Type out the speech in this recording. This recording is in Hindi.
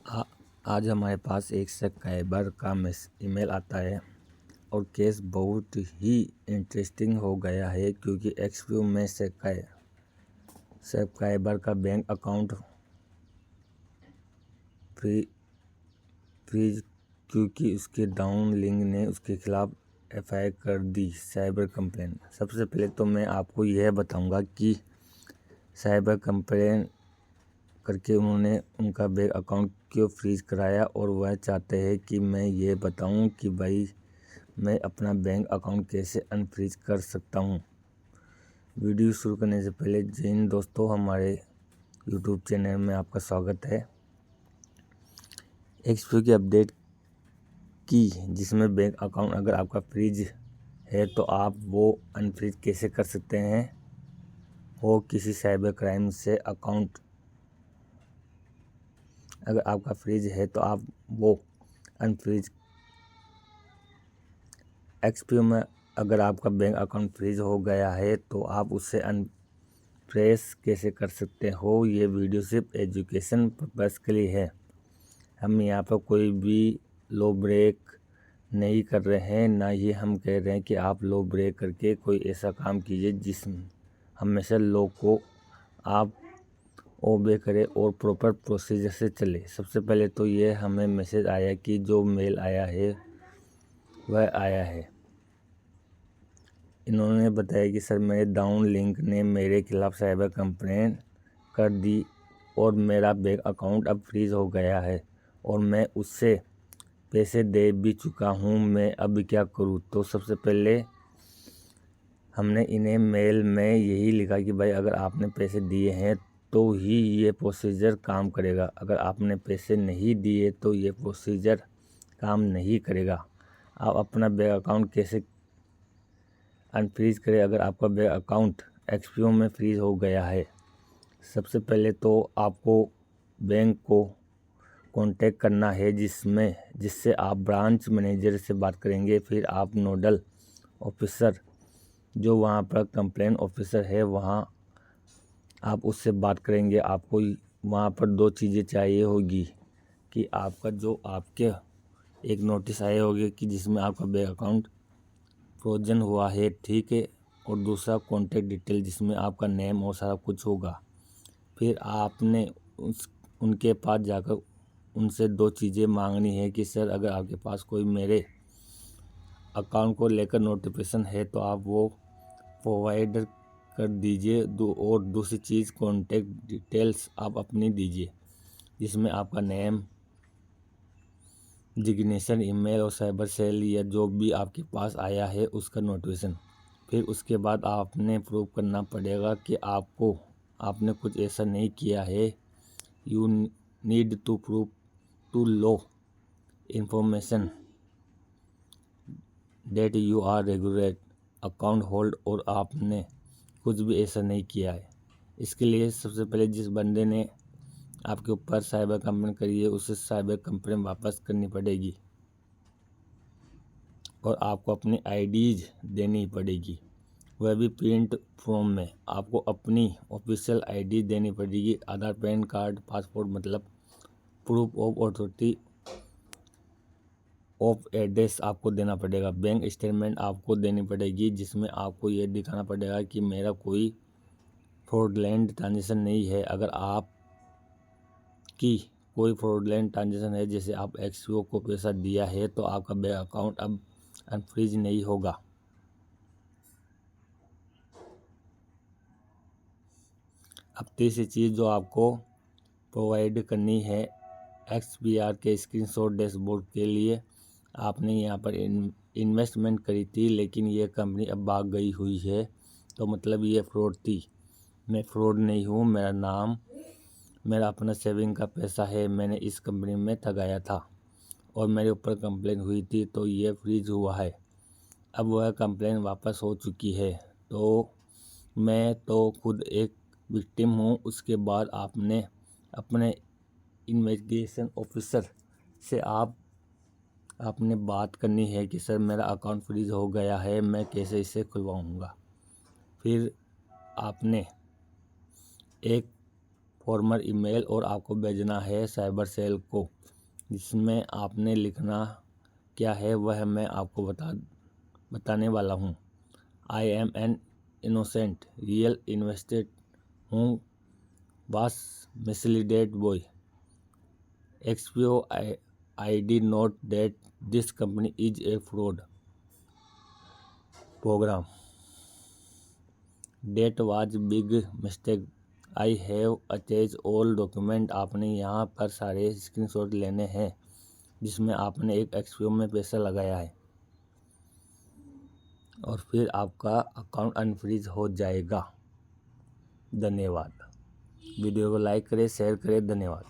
आ, आज हमारे पास एक सब्सक्राइबर का ईमेल आता है और केस बहुत ही इंटरेस्टिंग हो गया है क्योंकि एक्सपीओ में सब्सक्राइबर का बैंक अकाउंट फ्रीज क्योंकि उसके डाउन लिंक ने उसके खिलाफ एफआईआर कर दी। Cyber complain. सबसे पहले तो मैं आपको यह बताऊंगा कि साइबर कंप्लेन करके उन्होंने उनका बैंक अकाउंट क्यों फ्रीज कराया और वह चाहते हैं कि मैं ये बताऊं कि भाई मैं अपना बैंक अकाउंट कैसे अनफ्रीज कर सकता हूं। वीडियो शुरू करने से पहले जय हिंद दोस्तों, हमारे यूट्यूब चैनल में आपका स्वागत है। एक्सपीओ की अपडेट की जिसमें बैंक अकाउंट अगर आपका फ्रीज है तो आप वो अनफ्रीज कैसे कर सकते हैं। हो किसी साइबर क्राइम से अकाउंट अगर आपका फ्रीज है तो आप वो अनफ्रीज। एक्सपीओ में अगर आपका बैंक अकाउंट फ्रीज हो गया है तो आप उससे अनफ्रीज कैसे कर सकते हो। ये वीडियो सिर्फ एजुकेशन पर्पज़ के लिए है। हम यहाँ पर कोई भी लॉ ब्रेक नहीं कर रहे हैं, ना ही हम कह रहे हैं कि आप लॉ ब्रेक करके कोई ऐसा काम कीजिए जिस हमेशा लॉ को आप ओबे करें और प्रॉपर प्रोसीजर से चले। सबसे पहले तो ये हमें मैसेज आया कि जो मेल आया है वह आया है। इन्होंने बताया कि सर मेरे डाउन लिंक ने मेरे खिलाफ साइबर कंप्लेन कर दी और मेरा बैंक अकाउंट अब फ्रीज हो गया है और मैं उससे पैसे दे भी चुका हूँ। मैं अब क्या करूँ। तो सबसे पहले हमने इन्हें मेल में यही लिखा कि भाई अगर आपने पैसे दिए हैं तो ही ये प्रोसीजर काम करेगा। अगर आपने पैसे नहीं दिए तो ये प्रोसीजर काम नहीं करेगा। आप अपना बैंक अकाउंट कैसे अनफ्रीज करें अगर आपका बैंक अकाउंट एक्सपीओ में फ्रीज हो गया है। सबसे पहले तो आपको बैंक को कांटेक्ट करना है जिससे आप ब्रांच मैनेजर से बात करेंगे। फिर आप नोडल ऑफिसर जो वहाँ पर कंप्लेन ऑफिसर है वहाँ आप उससे बात करेंगे। आपको वहाँ पर दो चीज़ें चाहिए होगी कि आपका जो आपके एक नोटिस आए होगी कि जिसमें आपका बैंक अकाउंट फ्रोजन हुआ है, ठीक है, और दूसरा कॉन्टैक्ट डिटेल जिसमें आपका नेम और सारा कुछ होगा। फिर आपने उनके पास जाकर उनसे दो चीज़ें मांगनी है कि सर अगर आपके पास कोई मेरे अकाउंट को लेकर नोटिफिकेशन है तो आप वो प्रोवाइड कर दीजिए। और दूसरी चीज़ कॉन्टैक्ट डिटेल्स आप अपनी दीजिए जिसमें आपका नेम, डिजिग्नेशन, ईमेल और साइबर सेल या जो भी आपके पास आया है उसका नोटिफिकेशन। फिर उसके बाद आपने प्रूव करना पड़ेगा कि आपने कुछ ऐसा नहीं किया है। You need to prove to law information that you are regulate account hold और आपने कुछ भी ऐसा नहीं किया है। इसके लिए सबसे पहले जिस बंदे ने आपके ऊपर साइबर कंप्लेन करी है उसे साइबर कंप्लेन वापस करनी पड़ेगी और आपको अपनी आईडीज देनी पड़ेगी, वह भी प्रिंट फॉर्म में। आपको अपनी ऑफिशियल आईडी देनी पड़ेगी। आधार, पैन कार्ड, पासपोर्ट मतलब proof of authority of address आपको देना पड़ेगा। बैंक स्टेटमेंट आपको देनी पड़ेगी जिसमें आपको ये दिखाना पड़ेगा कि मेरा कोई फ्रॉडलेंट ट्रांजेक्शन नहीं है। अगर आप की कोई फ्रॉडलेंट ट्रांजेक्शन है, जैसे आप एक्सपीओ को पैसा दिया है, तो आपका बैंक अकाउंट अब अनफ्रीज नहीं होगा। अब तीसरी चीज़ जो आपको प्रोवाइड करनी है एक्सबीआर के स्क्रीनशॉट डैशबोर्ड के लिए। आपने यहाँ पर इन्वेस्टमेंट करी थी लेकिन ये कंपनी अब भाग गई हुई है, तो मतलब ये फ्रॉड थी। मैं फ्रॉड नहीं हूँ, मेरा अपना सेविंग का पैसा है। मैंने इस कंपनी में ठगाया था और मेरे ऊपर कंप्लेन हुई थी तो ये फ्रीज हुआ है। अब वह कंप्लेन वापस हो चुकी है, तो मैं तो खुद एक विक्टिम हूँ। उसके बाद आपने अपने इन्वेस्टिगेशन ऑफिसर से आपने बात करनी है कि सर मेरा अकाउंट फ्रीज हो गया है, मैं कैसे इसे खुलवाऊँगा। फिर आपने एक फॉर्मर ईमेल और आपको भेजना है साइबर सेल को, जिसमें आपने लिखना क्या है वह मैं आपको बताने वाला हूँ। I am an innocent real invested हूँ was misleaded by XPO I did note that this company is a fraud program that was big mistake I have attach all document. आपने यहाँ पर सारे स्क्रीनशॉट लेने हैं जिसमें आपने एक एक्सपीओ में पैसा लगाया है और फिर आपका अकाउंट अनफ्रीज हो जाएगा। धन्यवाद। वीडियो को लाइक करें, शेयर करें। धन्यवाद।